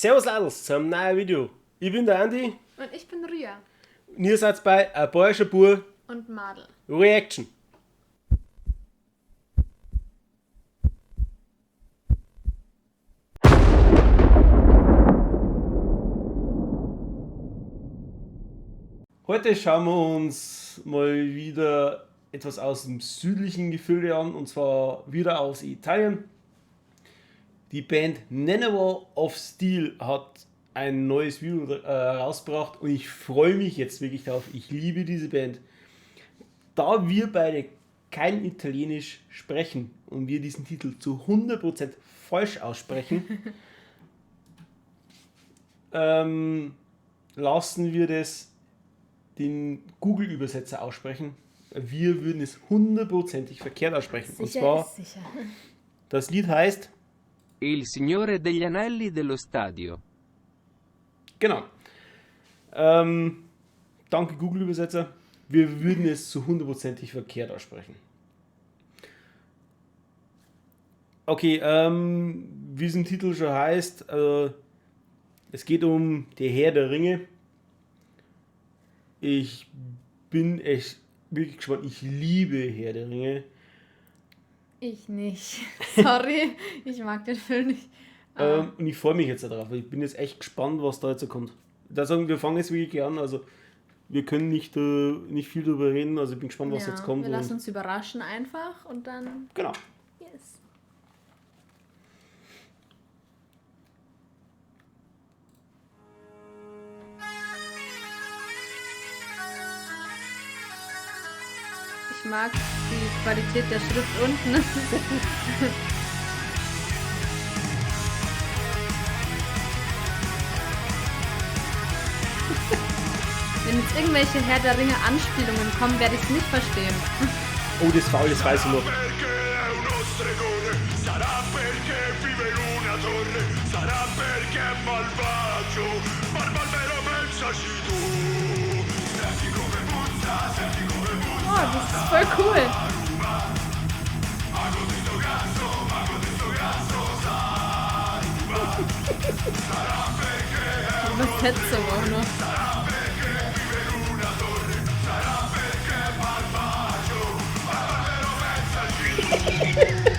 Servus Ladels zu einem neuen Video. Ich bin der Andi Und ich bin Ria. und ihr seid bei Ein Bayerischer Bur Und Madel. Reaction. Heute schauen wir uns mal wieder etwas aus dem südlichen Gefilde an, und zwar wieder aus Italien. Die Band Nanawa of Steel hat ein neues Video rausgebracht und ich freue mich jetzt wirklich darauf. Ich liebe diese Band. Da wir beide kein Italienisch sprechen und wir diesen Titel zu 100% falsch aussprechen, lassen wir das den Google-Übersetzer aussprechen. Wir würden es 100%ig verkehrt aussprechen. Und zwar, ist sicher. das Lied heißt... Il Signore degli Anelli dello Stadio. Genau. Danke Google-Übersetzer. Wir würden es zu 100%ig verkehrt aussprechen. Okay, wie es im Titel schon heißt, es geht um der Herr der Ringe. Ich bin echt wirklich gespannt. Ich liebe Herr der Ringe. Ich nicht. Sorry, ich mag den Film nicht. Und ich freue mich jetzt darauf. Ich bin jetzt echt gespannt, was da jetzt so kommt. Da sagen wir fangen jetzt wirklich an. Also wir können nicht viel darüber reden. Also ich bin gespannt, was jetzt kommt. Wir lassen uns überraschen einfach und dann... Genau. Yes. Ich mag die Qualität der Schrift unten. Wenn jetzt irgendwelche Herr der Ringe Anspielungen kommen, werde ich es nicht verstehen. Oh, das Faul, das weiß ich noch. Perché è uno stregone, sarà perché vive in una torre, sarà perché è malvagio, barba almeno pensaci tu. Senti come puzza, senti come puzza. Oh, das ist voll cool. Mago di sto cazzo, sai. Sarà perché è Übersetzung auch noch. sarà perché vive in una torre, sarà perché è malvagio, barba almeno pensaci tu.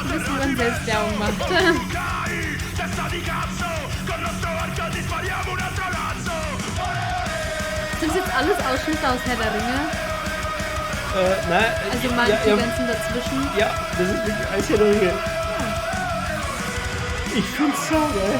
Bis man Selbstwerbung macht. Testa di cazzo, con nostro arco ti spariamo un altro razzo. Sind jetzt alles Ausschnitte aus Herr der Ringe? Nein, Also mal die ganzen dazwischen? ja, das ist wirklich alles Herr der Ringe. Ich find's so geil.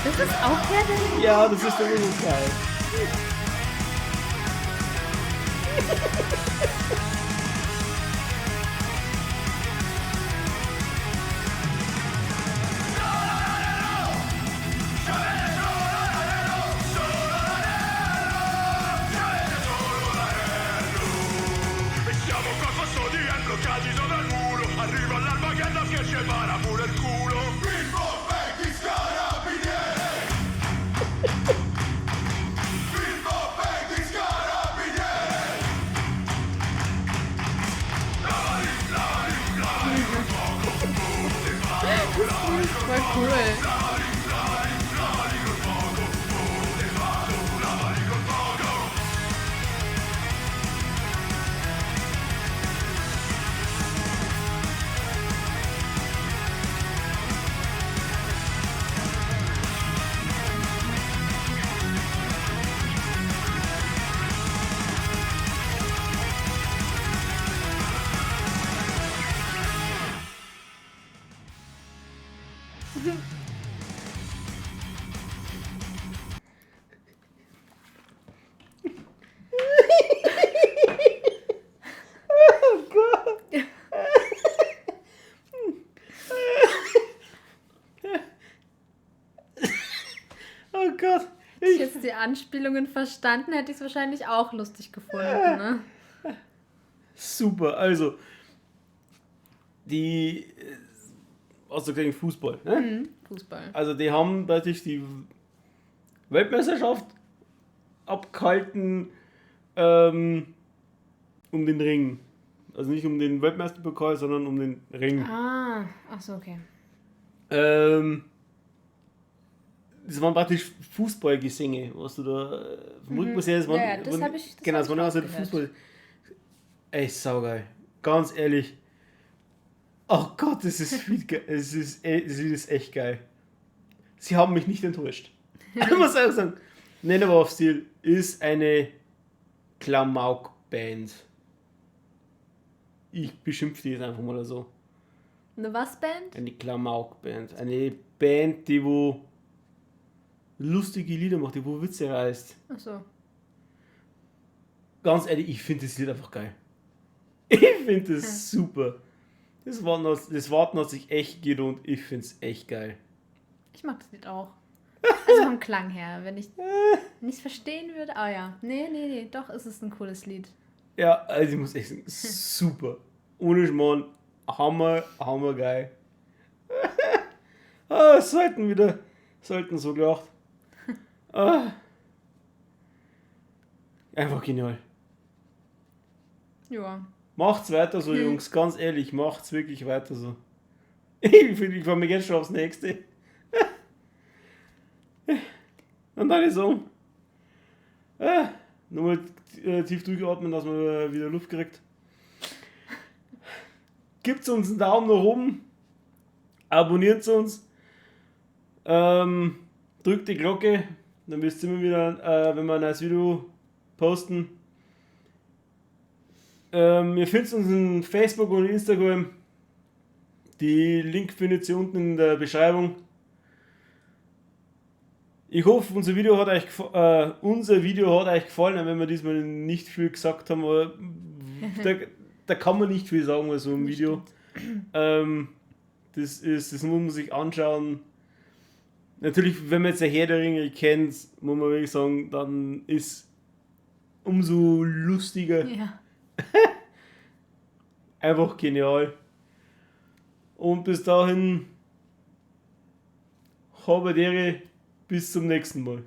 Das ist auch Herr der Ringe? Ja, das ist doch wirklich geil. Siamo qua custodi e bloccati sopra il muro. Arriva l'Armageddon che ci para pure il culo. Bimbo, becchi, scarabinieri. Bimbo, becchi, scarabinieri. ich jetzt die Anspielungen verstanden, hätte ich es wahrscheinlich auch lustig gefunden. Ne? Super, also die hast du gegen Fußball, ne? Fußball. Also die haben praktisch die Weltmeisterschaft abgehalten um den Ring. Also nicht um den Weltmeisterpokal, sondern um den Ring. Achso, okay. Das waren praktisch Fußballgesänge, was du da vom Rhythmus her, das waren, Ja, das habe ich genau, das waren also gehört. Fußball. Ey, saugeil. Ganz ehrlich. Oh Gott, das ist viel geil. Es ist echt geil. Sie haben mich nicht enttäuscht. Ich muss auch sagen, Nennable of Steel ist eine Klamauk-Band. Ich beschimpfe die jetzt einfach mal so. Eine was Band? Eine Klamauk-Band. Eine Band, die wo lustige Lieder macht, die wo Witze reißt. Achso. Ganz ehrlich, ich finde das Lied einfach geil. Ich finde das super. Das Warten hat sich echt gelohnt. Ich finde es echt geil. Ich mag das Lied auch. Also vom Klang her, wenn ich nichts verstehen würde. Ah ja. Nee, doch ist es ein cooles Lied. Ja, also ich muss echt sagen, super. Ohne Schmarrn, Hammer geil. Sollten so gelacht. Einfach genial. Ja. Macht's weiter so, Jungs, ganz ehrlich, macht's wirklich weiter so. Ich freue mich jetzt schon aufs nächste. Und dann ist so. Nochmal tief durchatmen, dass man wieder Luft kriegt. Gebt uns einen Daumen nach oben. Abonniert uns. Drückt die Glocke. Dann wisst ihr immer wieder, wenn wir ein neues Video posten. Ihr findet uns in Facebook und Instagram. Die Link findet ihr unten in der Beschreibung. Ich hoffe, unser Video hat euch gefallen, wenn wir diesmal nicht viel gesagt haben, aber da kann man nicht viel sagen bei so einem Video. Das muss man sich anschauen. Natürlich, wenn man jetzt der Herr der Ringe kennt, muss man wirklich sagen, dann ist umso lustiger. Ja. Einfach genial. Und bis dahin, habe Ehre, bis zum nächsten Mal.